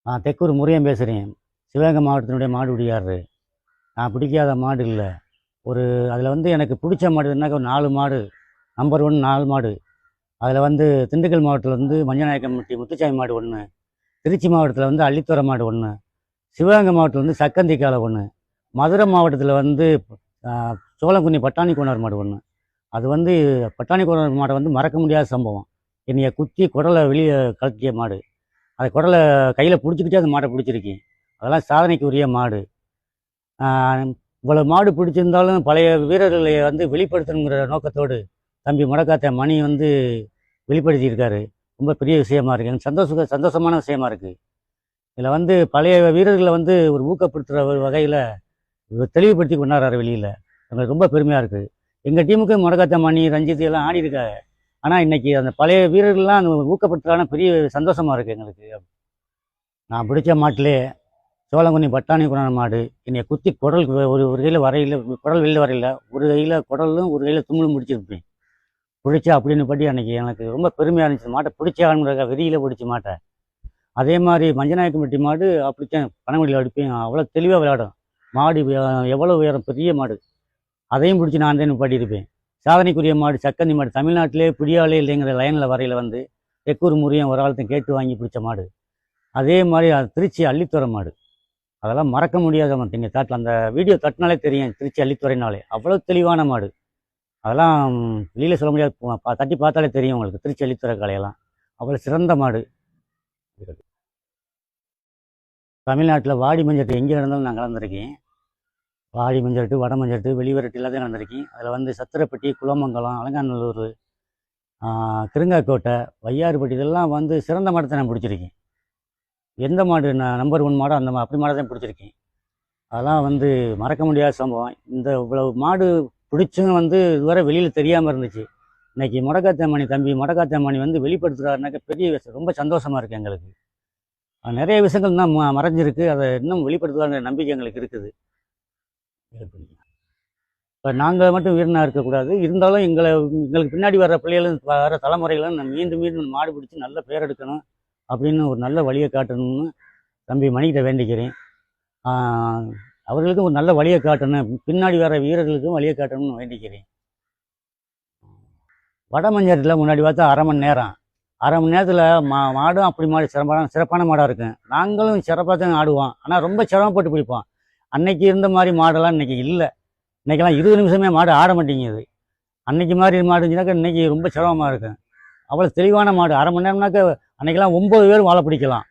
நான் தெக்கூர் முருகன் பேசுகிறேன். சிவகங்கை மாவட்டத்தினுடைய மாடு பிடிக்காரரு. நான் பிடிக்காத மாடு இல்லை. அதில் எனக்கு பிடிச்ச மாடுனாக்கா ஒரு 4 மாடு. நம்பர் 1 4 மாடு. அதில் திண்டுக்கல் மாவட்டத்தில் மஞ்சநாயக்கம்பட்டி முத்துச்சாமி மாடு 1, திருச்சி மாவட்டத்தில் அள்ளித்துறை மாடு 1, சிவகங்கை மாவட்டத்தில் சக்கந்திக்கால 1, மதுரை மாவட்டத்தில் சோளங்குன்னி பட்டாணி கோணர் மாடு 1. அது பட்டாணி கோணர் மாடை மறக்க முடியாத சம்பவம். என்னைய குத்தி குடலை வெளியே கலக்கிய மாடு. அதை குடலை கையில் பிடிச்சிக்கிட்டே அந்த மாடை பிடிச்சிருக்கேன். அதெல்லாம் சாதனைக்கு உரிய மாடு. இவ்வளோ மாடு பிடிச்சிருந்தாலும் பழைய வீரர்களை வெளிப்படுத்தணுங்கிற நோக்கத்தோடு தம்பி முடக்காத்த மணி வெளிப்படுத்தியிருக்காரு. ரொம்ப பெரிய விஷயமா இருக்குது. எனக்கு சந்தோஷமான விஷயமா இருக்குது. இதில் பழைய வீரர்களை ஒரு ஊக்கப்படுத்துகிற வகையில் தெளிவுபடுத்தி கொண்டாடுறாரு வெளியில். எங்களுக்கு ரொம்ப பெருமையாக இருக்குது. எங்கள் டீமுக்கு முடக்காத்த மணி, ரஞ்சித் எல்லாம் ஆடி இருக்காங்க. ஆனால் இன்றைக்கி அந்த பழைய வீரர்கள்லாம் அந்த ஊக்கப்படுத்துகிறான பெரிய சந்தோஷமாக இருக்குது எங்களுக்கு. நான் பிடிச்ச மாட்டிலே சோளங்குன்னி பட்டாணி குணான மாடு. என்னை குத்தி குடல் ஒரு கையில் வரையில், குடல் வெளியில் வரையில், ஒரு கையில் குடலும் ஒரு கையில் தும்முளும் பிடிச்சிருப்பேன். பிடிச்சா அப்படின்னு படி அன்றைக்கி எனக்கு ரொம்ப பெருமையாக இருந்துச்சு. மாட்டை பிடிச்சாங்கிற வெறியில் பிடிச்ச மாட்டை. அதே மாதிரி மஞ்சநாயக்கம்பட்டி மாடு அப்படித்தான் பனங்குடியில் அடிப்பேன். அவ்வளோ தெளிவாக விளையாடும் மாடு. எவ்வளோ உயரம், பெரிய மாடு. அதையும் பிடிச்சி நான் தான் பாடியிருப்பேன். சாதனைக்குரிய மாடு சக்கந்தி மாடு. தமிழ்நாட்டிலே பிடியாலே இல்லைங்கிற லைனில் வரையில் தெக்கூர் முருகன் ஒரு ஆழத்தையும் கேட்டு வாங்கி பிடிச்ச மாடு. அதே மாதிரி திருச்சி அள்ளித்துறை மாடு. அதெல்லாம் மறக்க முடியாத மாட்டேங்க. நீங்கள் அந்த வீடியோ தட்டினாலே தெரியும். திருச்சி அள்ளித்துறைனாலே அவ்வளோ தெளிவான மாடு. அதெல்லாம் வெளியில் சொல்ல முடியாது. தட்டி பார்த்தாலே தெரியும் உங்களுக்கு. திருச்சி அள்ளித்துறை காலையெல்லாம் அவ்வளோ சிறந்த மாடு. தமிழ்நாட்டில் வாடி மஞ்சட்டு எங்கே நடந்தாலும் நான் கலந்துருக்கேன். வாடி மஞ்சட்டு, வட மஞ்சட்டு, வெளிவரட்டு எல்லாத்தையும் நடந்திருக்கேன். அதில் சத்திரப்பட்டி, குலமங்கலம், அலங்காநல்லூர், கிருங்காக்கோட்டை, வையாறுப்பட்டி இதெல்லாம் சிறந்த மாடத்தை நான் பிடிச்சிருக்கேன். எந்த மாடு நான் நம்பர் 1 மாடோ அந்த அப்படி மாடை தான் பிடிச்சிருக்கேன். அதெல்லாம் மறக்க முடியாத சம்பவம். இந்த இவ்வளவு மாடு பிடிச்சும் இதுவரை வெளியில் தெரியாமல் இருந்துச்சு. இன்றைக்கி முடக்காத்தம்மணி தம்பி முடக்காத்தம்மணி வெளிப்படுத்துகிறாருனாக்க பெரிய விஷயம். ரொம்ப சந்தோஷமாக இருக்குது எங்களுக்கு. நிறைய விஷயங்கள் இன்னும் மறைஞ்சிருக்கு. அதை இன்னும் வெளிப்படுத்துவாங்கிற நம்பிக்கை எங்களுக்கு இருக்குது. இப்போ நாங்கள் மட்டும் வீரனாக இருக்கக்கூடாது. இருந்தாலும் எங்களுக்கு பின்னாடி வர்ற பிள்ளைகளும் வர தலைமுறைகளும் மீண்டும் மீண்டும் மாடு பிடிச்சி நல்ல பேர் எடுக்கணும் அப்படின்னு ஒரு நல்ல வழியை காட்டணும்னு தம்பி மணிக்கிட்ட வேண்டிக்கிறேன். அவர்களுக்கும் ஒரு நல்ல வழியை காட்டணும், பின்னாடி வர வீரர்களுக்கும் வழியை காட்டணும்னு வேண்டிக்கிறேன். வட மஞ்சத்தில் முன்னாடி பார்த்தா அரை மணி நேரத்தில் மாடும் அப்படி மாடு சிறப்பான மாடாக இருக்கும். நாங்களும் சிறப்பாக தான் ஆடுவோம். ஆனால் ரொம்ப சிரமப்பட்டு பிடிப்போம். அன்னைக்கு இருந்த மாதிரி மாடெல்லாம் இன்றைக்கி இல்லை. இன்றைக்கெல்லாம் 20 நிமிஷமே மாடு ஆட மாட்டேங்குது. அன்னைக்கு மாதிரி மாடு இருந்துச்சுனாக்கா இன்றைக்கி ரொம்ப சிரமமாக இருக்கும். அவ்வளோ தெளிவான மாடு. அரை மணி நேரம்னாக்க அன்றைக்கெல்லாம் 9 பேர் வாழை பிடிக்கலாம்.